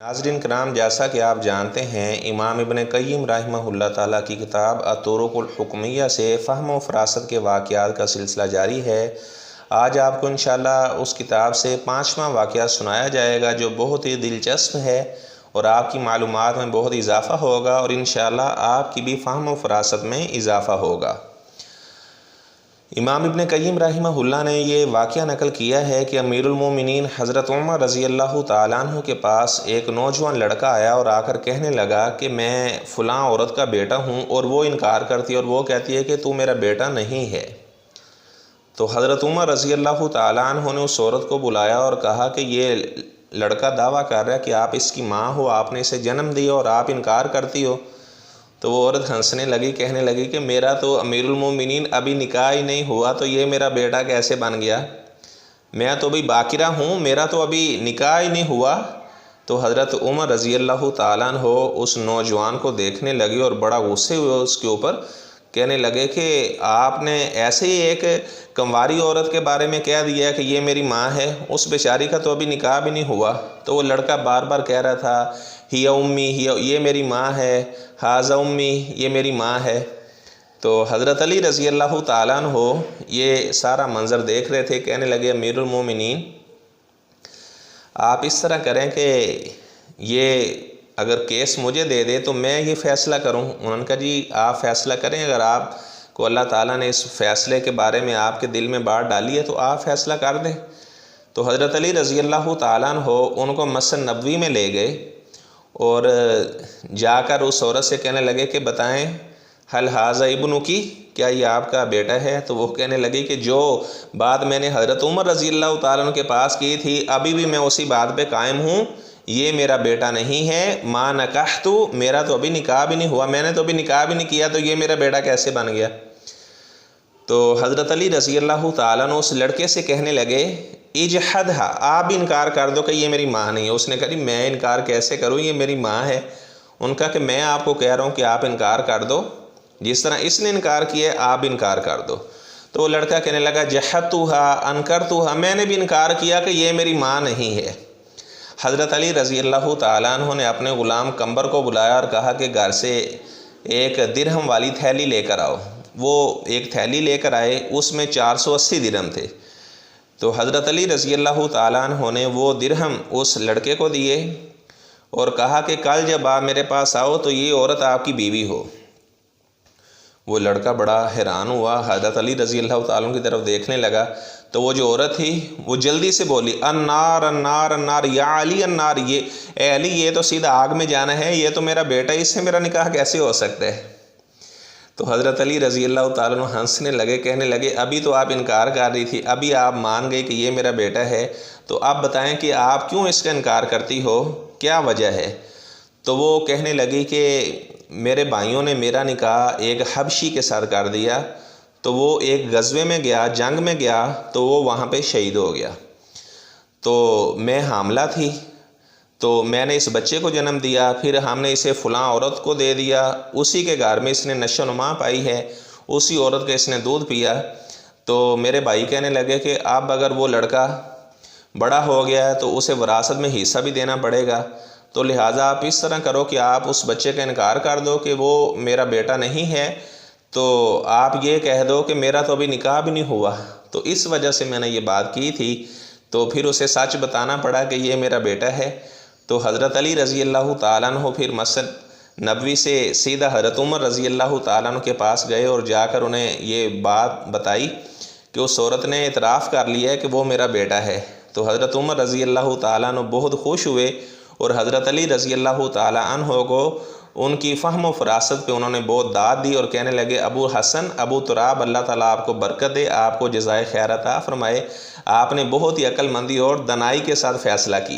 ناظرین کرام، جیسا کہ آپ جانتے ہیں امام ابن قیم رحمہ اللہ تعالیٰ کی کتاب الطرق الحکمیہ سے فہم و فراست کے واقعات کا سلسلہ جاری ہے۔ آج آپ کو انشاءاللہ اس کتاب سے 5واں واقعہ سنایا جائے گا جو بہت ہی دلچسپ ہے اور آپ کی معلومات میں بہت اضافہ ہوگا اور انشاءاللہ آپ کی بھی فہم و فراست میں اضافہ ہوگا۔ امام ابن قیم رحمہ اللہ نے یہ واقعہ نقل کیا ہے کہ امیر المومنین حضرت عمر رضی اللہ تعالیٰ عنہ کے پاس ایک نوجوان لڑکا آیا اور آ کر کہنے لگا کہ میں فلاں عورت کا بیٹا ہوں، اور وہ انکار کرتی ہے اور وہ کہتی ہے کہ تو میرا بیٹا نہیں ہے۔ تو حضرت عمر رضی اللہ تعالیٰ عنہ نے اس عورت کو بلایا اور کہا کہ یہ لڑکا دعویٰ کر رہا ہے کہ آپ اس کی ماں ہو، آپ نے اسے جنم دیا اور آپ انکار کرتی ہو۔ تو وہ عورت ہنسنے لگی، کہنے لگی کہ میرا تو امیر المومنین ابھی نکاح ہی نہیں ہوا، تو یہ میرا بیٹا کیسے بن گیا؟ میں تو ابھی باکرہ ہوں، میرا تو ابھی نکاح ہی نہیں ہوا۔ تو حضرت عمر رضی اللہ تعالیٰ عنہ اس نوجوان کو دیکھنے لگے اور بڑا غصے ہوئے اس کے اوپر، کہنے لگے کہ آپ نے ایسے ہی ایک کنواری عورت کے بارے میں کہہ دیا کہ یہ میری ماں ہے، اس بیچاری کا تو ابھی نکاح بھی نہیں ہوا۔ تو وہ لڑکا بار بار کہہ رہا تھا ہی امی، یہ میری ماں ہے، ہاذا امی، یہ میری ماں ہے۔ تو حضرت علی رضی اللہ تعالیٰ عنہ یہ سارا منظر دیکھ رہے تھے، کہنے لگے امیر المومنین آپ اس طرح کریں کہ یہ اگر کیس مجھے دے دے تو میں یہ فیصلہ کروں۔ انہوں نے کہا جی آپ فیصلہ کریں، اگر آپ کو اللہ تعالیٰ نے اس فیصلے کے بارے میں آپ کے دل میں بات ڈالی ہے تو آپ فیصلہ کر دیں۔ تو حضرت علی رضی اللہ تعالیٰ عنہ ان کو مسجد نبوی میں لے گئے اور جا کر اس عورت سے کہنے لگے کہ بتائیں حل ھذا ابنکی، کیا یہ آپ کا بیٹا ہے؟ تو وہ کہنے لگی کہ جو بات میں نے حضرت عمر رضی اللہ تعالیٰ عنہ کے پاس کی تھی ابھی بھی میں اسی بات پہ قائم ہوں، یہ میرا بیٹا نہیں ہے۔ ما نکحت، میرا تو ابھی نکاح بھی نہیں ہوا، میں نے تو ابھی نکاح بھی نہیں کیا، تو یہ میرا بیٹا کیسے بن گیا؟ تو حضرت علی رضی اللہ تعالیٰ عنہ اس لڑکے سے کہنے لگے اجحدھا، آپ بھی انکار کر دو کہ یہ میری ماں نہیں ہے۔ اس نے کہا جی میں انکار کیسے کروں، یہ میری ماں ہے۔ ان کا کہ میں آپ کو کہہ رہا ہوں کہ آپ انکار کر دو، جس طرح اس نے انکار کیا آپ انکار کر دو۔ تو وہ لڑکا کہنے لگا جحدتھا انکرتھا، میں نے بھی انکار کیا کہ یہ میری ماں نہیں ہے۔ حضرت علی رضی اللہ تعالیٰ عنہ نے اپنے غلام قمبر کو بلایا اور کہا کہ گھر سے ایک درہم والی تھیلی لے کر آؤ۔ وہ ایک تھیلی لے کر آئے، اس میں 480 درہم تھے۔ تو حضرت علی رضی اللہ تعالیٰ عنہ نے وہ درہم اس لڑکے کو دیے اور کہا کہ کل جب آپ میرے پاس آؤ تو یہ عورت آپ کی بیوی ہو۔ وہ لڑکا بڑا حیران ہوا، حضرت علی رضی اللہ تعالیٰ عنہ کی طرف دیکھنے لگا تو وہ جو عورت تھی وہ جلدی سے بولی النار النار النار یا علی النار، یہ اے علی یہ تو سیدھا آگ میں جانا ہے، یہ تو میرا بیٹا ہے، اس سے میرا نکاح کیسے ہو سکتا ہے؟ تو حضرت علی رضی اللہ تعالیٰ عنہ ہنسنے لگے، کہنے لگے ابھی تو آپ انکار کر رہی تھی، ابھی آپ مان گئی کہ یہ میرا بیٹا ہے، تو آپ بتائیں کہ آپ کیوں اس کا انکار کرتی ہو، کیا وجہ ہے؟ تو وہ کہنے لگی کہ میرے بھائیوں نے میرا نکاح ایک حبشی کے ساتھ کر دیا، تو وہ ایک غزوے میں گیا، جنگ میں گیا، تو وہ وہاں پہ شہید ہو گیا۔ تو میں حاملہ تھی، تو میں نے اس بچے کو جنم دیا، پھر ہم نے اسے فلاں عورت کو دے دیا، اسی کے گھر میں اس نے نشو و نما پائی ہے، اسی عورت کا اس نے دودھ پیا۔ تو میرے بھائی کہنے لگے کہ اب اگر وہ لڑکا بڑا ہو گیا ہے تو اسے وراثت میں حصہ بھی دینا پڑے گا، تو لہٰذا آپ اس طرح کرو کہ آپ اس بچے کا انکار کر دو کہ وہ میرا بیٹا نہیں ہے، تو آپ یہ کہہ دو کہ میرا تو ابھی نکاح بھی نہیں ہوا، تو اس وجہ سے میں نے یہ بات کی تھی۔ تو پھر اسے سچ بتانا پڑا کہ یہ میرا بیٹا ہے۔ تو حضرت علی رضی اللہ تعالیٰ عنہ پھر مسجد نبوی سے سیدھا حضرت عمر رضی اللہ تعالیٰ عنہ کے پاس گئے اور جا کر انہیں یہ بات بتائی کہ اس عورت نے اعتراف کر لیا ہے کہ وہ میرا بیٹا ہے۔ تو حضرت عمر رضی اللہ تعالیٰ عنہ بہت خوش ہوئے اور حضرت علی رضی اللہ تعالیٰ عنہ کو ان کی فہم و فراست پہ انہوں نے بہت داد دی اور کہنے لگے ابو حسن، ابو تراب، اللہ تعالیٰ آپ کو برکت دے، آپ کو جزائے خیر عطا فرمائے، آپ نے بہت ہی عقل مندی اور دانائی کے ساتھ فیصلہ کیا۔